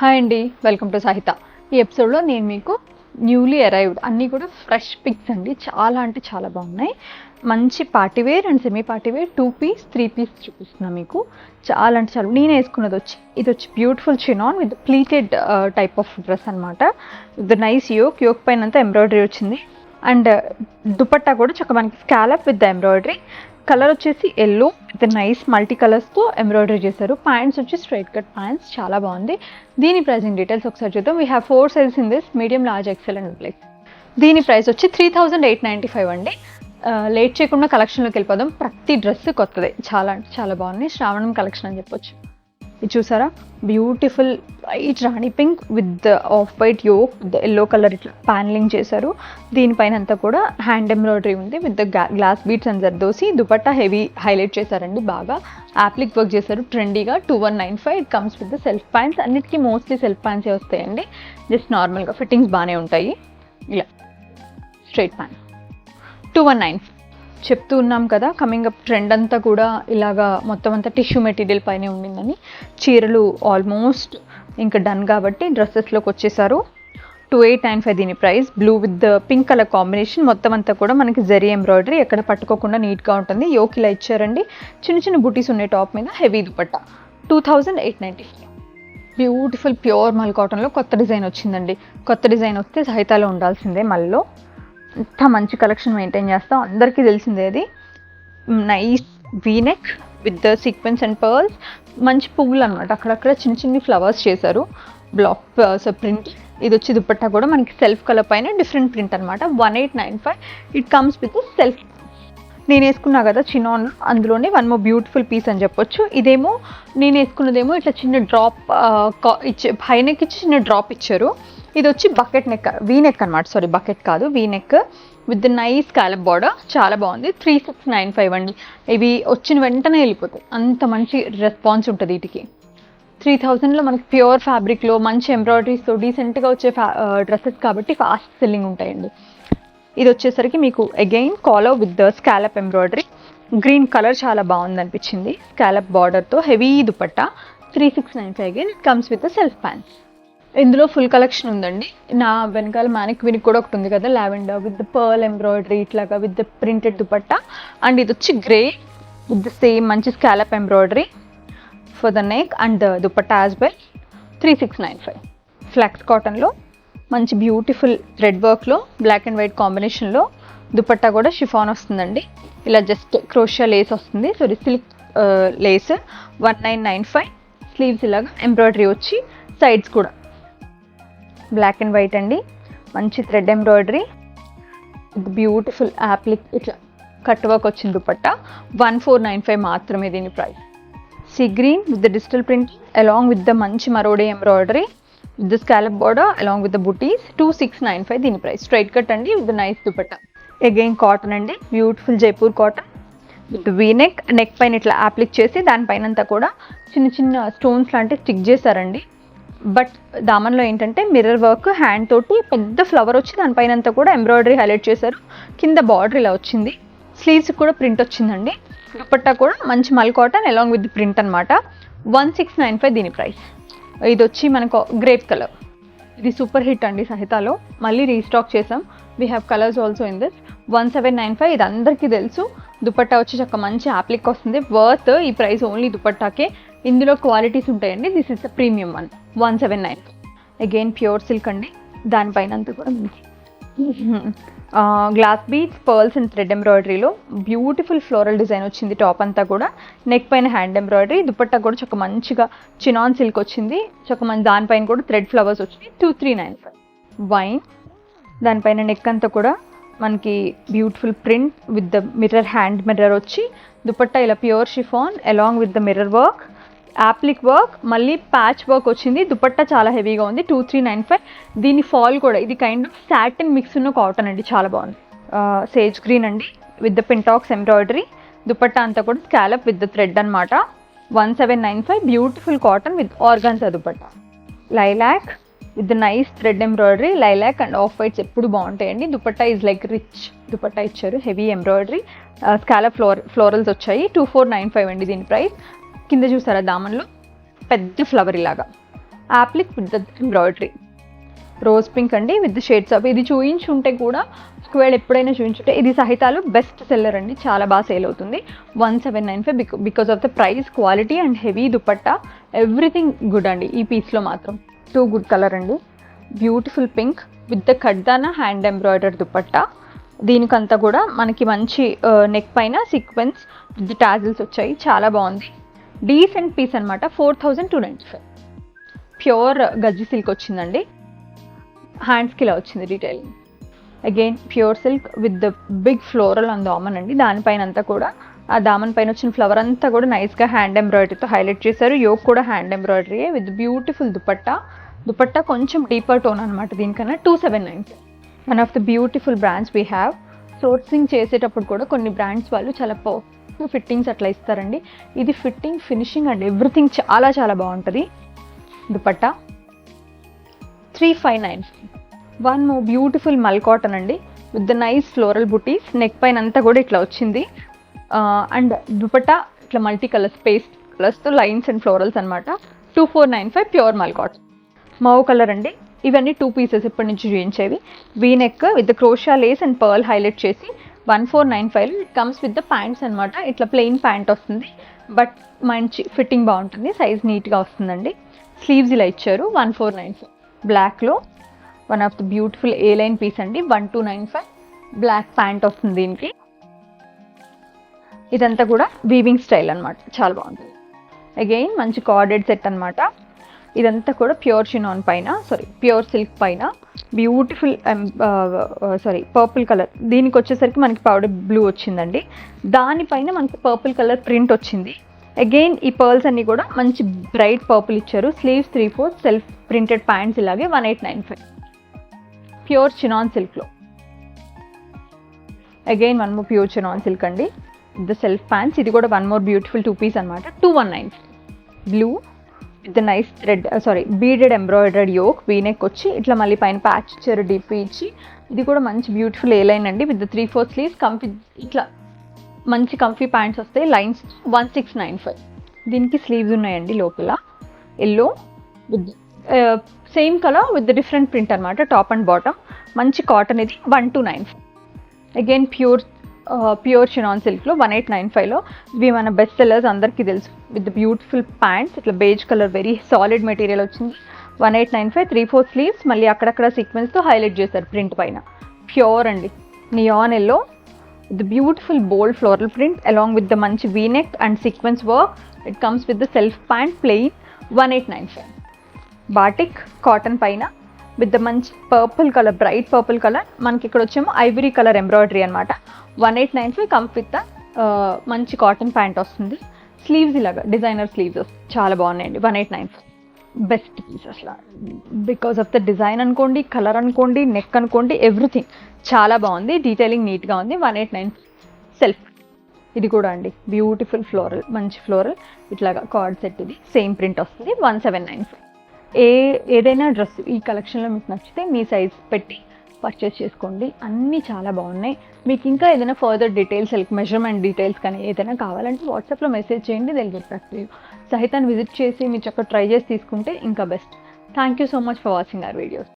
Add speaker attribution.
Speaker 1: Hi అండి, welcome to Sahitha. ఈ ఎపిసోడ్లో నేను మీకు న్యూలీ అరైవ్డ్ అన్నీ కూడా ఫ్రెష్ పిక్స్ అండి. చాలా అంటే చాలా బాగున్నాయి. మంచి partywear and semi partywear 2 piece 3 piece చూపిస్తున్నాను మీకు. చాలా అంటే చాలా నేను వేసుకున్నది ఇది వచ్చి beautiful chinon with pleated type of dress అనమాట. విత్ నైస్ యోక్ పైన అంతా ఎంబ్రాయిడరీ వచ్చింది. అండ్ దుపట్టా కూడా చక్కగా మనకి scallop with the embroidery. Colour వచ్చేసి ఎల్లో విత్ నైస్ మల్టీ కలర్స్తో ఎంబ్రాయిడరీ చేశారు. ప్యాంట్స్ వచ్చి స్ట్రైట్ కట్ ప్యాంట్స్, చాలా బాగుంది. దీని ప్రైసింగ్ డీటెయిల్స్ ఒకసారి చూద్దాం. We have 4 sizes in this, medium, large, XL and plus. దీని ప్రైస్ వచ్చి 3895 అండి. లేట్ చేయకుండా కలెక్షన్లోకి వెళ్ళిపోదాం. ప్రతి డ్రెస్ కొత్తదే, చాలా అంటే చాలా బాగుంది. శ్రావణం కలెక్షన్ అని చెప్పొచ్చు. ఇది చూసారా, beautiful white rani pink with off white yoke with yellow colour ఇట్లా ప్యానలింగ్ చేశారు. దీనిపైన అంతా కూడా హ్యాండ్ ఎంబ్రాయిడరీ ఉంది with the glass beads and zardozi. Dupatta heavy highlight చేశారండి, బాగా యాప్లిక్ వర్క్ చేశారు ట్రెండీగా. 2195. It comes with the self pants. అన్నిటికీ మోస్ట్లీ సెల్ఫ్ ప్యాంట్సే వస్తాయండి. జస్ట్ నార్మల్గా ఫిట్టింగ్స్ బాగానే ఉంటాయి. ఇలా స్ట్రైట్ ప్యాంట్ 2195 చెప్తూ ఉన్నాం కదా. కమింగ్ అప్ ట్రెండ్ అంతా కూడా ఇలాగా మొత్తం అంతా టిష్యూ మెటీరియల్ పైనే ఉండిందని. చీరలు ఆల్మోస్ట్ ఇంకా డన్ కాబట్టి డ్రెస్సెస్లోకి వచ్చేసారు. 2895 దీని price. Blue with the pink colour combination. మొత్తం అంతా కూడా మనకి జరీ ఎంబ్రాయిడరీ, ఎక్కడ పట్టుకోకుండా నీట్గా ఉంటుంది. యోక్ ఇలా ఇచ్చారండి. చిన్న చిన్న బుటీస్ ఉన్నాయి టాప్ మీద. హెవీ దుపట్టా 2895. బ్యూటిఫుల్ ప్యూర్ మల్ కాటన్లో కొత్త డిజైన్ వచ్చిందండి. కొత్త డిజైన్ వస్తే సహితాలో ఉండాల్సిందే. మళ్ళీ ఇంత మంచి కలెక్షన్ మెయింటైన్ చేస్తాం, అందరికీ తెలిసిందే. అది nice V neck with the sequins and pearls. మంచి పువ్వులు అనమాట, అక్కడక్కడ చిన్న చిన్న ఫ్లవర్స్ చేశారు. Block print. ఇది వచ్చి దుపట్టా కూడా మనకి సెల్ఫ్ కలర్ పైన డిఫరెంట్ ప్రింట్ అనమాట. 1895. It comes with self. నేను వేసుకున్నా కదా చినాన్, అందులోనే వన్ మోర్ బ్యూటిఫుల్ పీస్ అని చెప్పొచ్చు. ఇదేమో నేను వేసుకున్నదేమో ఇట్లా చిన్న డ్రాప్ హైనెక్ ఇచ్చి చిన్న డ్రాప్ ఇచ్చారు. ఇది వచ్చి బకెట్ నెక్, వీనెక్ అనమాట. సారీ, బకెట్ కాదు, V-neck with nice scallop border. చాలా బాగుంది. 3695 అండి. ఇవి వచ్చిన వెంటనే వెళ్ళిపోతాయి, అంత మంచి రెస్పాన్స్ ఉంటుంది వీటికి. 3000లో మనకి ప్యూర్ ఫ్యాబ్రిక్లో మంచి ఎంబ్రాయిడరీస్తో డీసెంట్గా వచ్చే డ్రెస్సెస్ కాబట్టి ఫాస్ట్ సెల్లింగ్ ఉంటాయండి. ఇది వచ్చేసరికి మీకు again collar with the scallop embroidery. Green colour చాలా బాగుంది అనిపించింది. స్కాలప్ బార్డర్తో heavy dupatta. 3695 again. It comes with the self pants. ఇందులో ఫుల్ కలెక్షన్ ఉందండి. నా వెనకాల మ్యానిక్ వినిక్ కూడా ఒకటి ఉంది కదా, lavender with the pearl embroidery ఇట్లాగా with the printed dupatta. And ఇది వచ్చి గ్రే విత్ ద సేమ్ మంచి scallop embroidery for the neck and the dupatta as well. 3695. Flax కాటన్లో మంచి బ్యూటిఫుల్ థ్రెడ్ వర్క్లో బ్లాక్ అండ్ వైట్ కాంబినేషన్లో దుపట్టా కూడా షిఫాన్ వస్తుందండి. ఇలా జస్ట్ క్రోషియా లేస్ వస్తుంది. Sorry, silk lace. 1995. స్లీవ్స్ ఇలాగా ఎంబ్రాయిడరీ వచ్చి సైడ్స్ కూడా బ్లాక్ అండ్ వైట్ అండి. మంచి thread embroidery with beautiful applique ఇట్లా కట్ వర్క్ వచ్చింది దుపట్టా. 1495 మాత్రమే దీని price. Sea green with the digital print along with the మంచి మరోడే embroidery with the scallop border along with the butis. 2695 దీని ప్రైస్. స్ట్రైట్ కట్ అండి with nice dupatta. Again cotton అండి, beautiful Jaipur cotton with V neck. Neck పైన ఇట్లా యాప్లిక్ చేసి దానిపైన అంతా కూడా చిన్న చిన్న స్టోన్స్ లాంటివి స్టిక్ చేశారండి. బట్ దామన్లో ఏంటంటే మిర్రర్ వర్క్, హ్యాండ్ తోటి పెద్ద ఫ్లవర్ వచ్చి దానిపైన అంతా కూడా ఎంబ్రాయిడరీ హైలైట్ చేశారు. కింద బార్డర్ ఇలా వచ్చింది. స్లీవ్స్ కూడా ప్రింట్ వచ్చిందండి. దుపట్టా కూడా మంచి మల్ కాటన్ అలాంగ్ విత్ ప్రింట్ అనమాట. 1695 దీని ప్రైస్. ఇది వచ్చి మనకు గ్రేప్ కలర్. ఇది సూపర్ హిట్ అండి సహితాలో. మళ్ళీ రీస్టాక్ చేసాం. We have colours also in this. 1795. ఇది అందరికీ తెలుసు. దుపట్టా వచ్చి చక్క మంచి యాప్లిక్ వస్తుంది. వర్త్ ఈ ప్రైస్ ఓన్లీ దుపట్టాకే. ఇందులో క్వాలిటీస్ ఉంటాయండి. This is the premium one. 179. Again pure silk అండి. దానిపైన అంతా కూడా glass beads, pearls and thread ఎంబ్రాయిడరీలో బ్యూటిఫుల్ ఫ్లోరల్ డిజైన్ వచ్చింది. టాప్ అంతా కూడా నెక్ పైన హ్యాండ్ ఎంబ్రాయిడరీ. దుపట్టా కూడా చక్క మంచిగా చినాన్ సిల్క్ వచ్చింది. చక్క మంచి దానిపైన కూడా థ్రెడ్ ఫ్లవర్స్ వచ్చినాయి. 2395. వైన్. దానిపైన నెక్ అంతా కూడా మనకి beautiful print with the mirror, hand mirror వచ్చి దుపట్టా ఇలా pure chiffon along with the mirror work, appliqué work, మళ్ళీ ప్యాచ్ వర్క్ వచ్చింది. దుపట్టా చాలా హెవీగా ఉంది. 2395. దీని ఫాల్ కూడా ఇది కైండ్ ఆఫ్ సాటిన్ మిక్స్ ఉన్న కాటన్ అండి, చాలా బాగుంది. సేజ్ గ్రీన్ అండి with the pintucks embroidery. Dupatta అంతా కూడా స్కాలప్ విత్ ద థ్రెడ్ అనమాట. 1795. Beautiful cotton with organza dupatta. Lilac with the nice thread embroidery. Lilac and off whites ఎప్పుడు బాగుంటాయండి. Dupatta is like rich dupatta ఇచ్చారు. హెవీ ఎంబ్రాయిడరీ, స్కాలప్ ఫ్లోరల్స్ వచ్చాయి. 2495 అండి దీని ప్రైస్. కింద చూసారా దామన్లో పెద్ద ఫ్లవర్ ఇలాగా. Appliqué with the embroidery. Rose pink అండి విత్ షేడ్స్ ఆఫ్. ఇది చూయించుంటే కూడా ఒకవేళ ఎప్పుడైనా చూయించుంటే ఇది సహితాలు బెస్ట్ సెల్లర్ అండి, చాలా బాగా సేల్ అవుతుంది. 1795 because of the price, quality and heavy dupatta, everything good అండి ఈ పీస్లో మాత్రం. టూ గుడ్ కలర్ అండి. బ్యూటిఫుల్ పింక్ విత్ ద ఖడ్దానా హ్యాండ్ ఎంబ్రాయిడర్ దుపట్టా. దీనికంతా కూడా మనకి మంచి నెక్ పైన సీక్వెన్స్ విత్ టాజిల్స్ వచ్చాయి, చాలా బాగుంది. డీసెంట్ పీస్ అనమాట. 4295. ప్యూర్ గజ్జి సిల్క్ వచ్చిందండి, హ్యాండ్స్కి ఇలా వచ్చింది detailing. Again pure silk with the big floral on దామన్ అండి. దానిపైన అంతా కూడా ఆ దామన్ పైన వచ్చిన ఫ్లవర్ అంతా కూడా నైస్గా హ్యాండ్ ఎంబ్రాయిడరీతో హైలైట్ చేశారు. యోక్ కూడా హ్యాండ్ ఎంబ్రాయిడరీయే విత్ బ్యూటిఫుల్ దుపట్టా. దుపట్టా కొంచెం డీపర్ టోన్ అనమాట దీనికన్నా. 279. One of the beautiful brands we have. Sourcing చేసేటప్పుడు కూడా కొన్ని బ్రాండ్స్ వాళ్ళు చాలా పర్ఫెక్ట్ ఫిట్టింగ్స్ అట్లా ఇస్తారండి. ఇది ఫిట్టింగ్, ఫినిషింగ్ అండ్ ఎవ్రీథింగ్ చాలా చాలా బాగుంటుంది. Dupatta 3595. One more beautiful mul cotton అండి with the nice floral butis. Neck పైన అంతా కూడా ఇట్లా వచ్చింది. అండ్ దుపట్టా ఇట్లా మల్టీ కలర్స్, పేస్ట్ కలర్స్తో లైన్స్ అండ్ ఫ్లోరల్స్ అనమాట. 2495 ప్యూర్ మల్ కాటన్. మౌ కలర్ అండి. ఇవన్నీ 2 పీసెస్ ఇప్పటి నుంచి చూపించేవి. V neck with crochet lace and pearl highlight చేసి 1495. It comes with the pants అనమాట. ఇట్లా ప్లెయిన్ ప్యాంట్ వస్తుంది, బట్ మంచి ఫిట్టింగ్ బాగుంటుంది, సైజ్ నీట్గా వస్తుందండి. స్లీవ్స్ ఇలా ఇచ్చారు. 1495. బ్లాక్లో one of the beautiful A line piece అండి. 1295. బ్లాక్ ప్యాంట్ వస్తుంది దీనికి. ఇదంతా కూడా వీవింగ్ స్టైల్ అనమాట, చాలా బాగుంటుంది. అగైన్ మంచి కార్డెడ్ సెట్ అనమాట. ఇదంతా కూడా ప్యూర్ చినాన్ పైన, ప్యూర్ సిల్క్ పైన బ్యూటిఫుల్ పర్పుల్ కలర్. దీనికి వచ్చేసరికి మనకి పౌడర్ బ్లూ వచ్చిందండి, దానిపైన మనకి పర్పుల్ కలర్ ప్రింట్ వచ్చింది. అగైన్ ఈ పర్ల్స్ అన్నీ కూడా మంచి బ్రైట్ పర్పుల్ ఇచ్చారు. స్లీవ్స్ 3/4 సెల్ఫ్ ప్రింటెడ్ ప్యాంట్స్ ఇలాగే. 1895. ప్యూర్ చినాన్ సిల్క్లో again one more pure chinon silk అండి ద సెల్ఫ్ ప్యాంట్స్. ఇది కూడా వన్ మోర్ బ్యూటిఫుల్ 2 పీస్ అనమాట. 2195. Blue with nice thread beaded embroidered yoke. V-neck వచ్చి ఇట్లా మళ్ళీ పైన ప్యాచ్ ఇచ్చారు, డీపీ ఇచ్చి. ఇది కూడా మంచి బ్యూటిఫుల్ ఏ లైన్ అండి విత్ 3/4 స్లీవ్స్. కంఫీ ఇట్లా మంచి కంఫీ ప్యాంట్స్ వస్తాయి, లైన్స్. 1695. దీనికి స్లీవ్స్ ఉన్నాయండి లోపల. Yellow with same colour with different print అనమాట, టాప్ అండ్ బాటమ్. మంచి కాటన్ ఇది. 1295. అగైన్ ప్యూర్ చినాన్ సిల్క్లో 1895లో. ఇవి మన బెస్ట్ సెల్లర్స్, అందరికీ తెలుసు. విత్ బ్యూటిఫుల్ ప్యాంట్స్ ఇట్లా beige colour, very solid material వచ్చింది. 1895. 3/4 స్లీవ్స్, మళ్ళీ అక్కడక్కడ సీక్వెన్స్తో హైలైట్ చేశారు ప్రింట్ పైన. ప్యూర్ అండి neon yellow the beautiful bold floral print along with the manchi v-neck and sequence work. It comes with the self pant plain. 1895. batik cotton paina with the manchi purple color, bright purple color. manaki ikkada vachemo ivory color embroidery anamata. 1895 comes with the manchi cotton pant vastundi. sleeves ilaga designer sleeves chaala bagunnayandi. 1895. Best piece అసలు, because of the design అనుకోండి, colour అనుకోండి, neck అనుకోండి, everything చాలా బాగుంది. Detailing నీట్గా ఉంది. 189 self. ఇది కూడా అండి బ్యూటిఫుల్ ఫ్లోరల్, మంచి ఫ్లోరల్ ఇట్లాగా కార్డ్ సెట్. ఇది సేమ్ ప్రింట్ వస్తుంది. 1795. ఏదైనా డ్రెస్ ఈ కలెక్షన్లో మీకు నచ్చితే మీ సైజ్ పెట్టి పర్చేస్ చేసుకోండి. అన్నీ చాలా బాగున్నాయి. మీకు ఇంకా ఏదైనా ఫర్దర్ డీటెయిల్స్, మెజర్మెంట్ డీటెయిల్స్ కానీ ఏదైనా కావాలంటే వాట్సాప్లో మెసేజ్ చేయండి. Will get back to you. సహితాన్ని విజిట్ చేసి మీరు చక్కగా ట్రై చేసి తీసుకుంటే ఇంకా best. Thank you so much for watching our videos.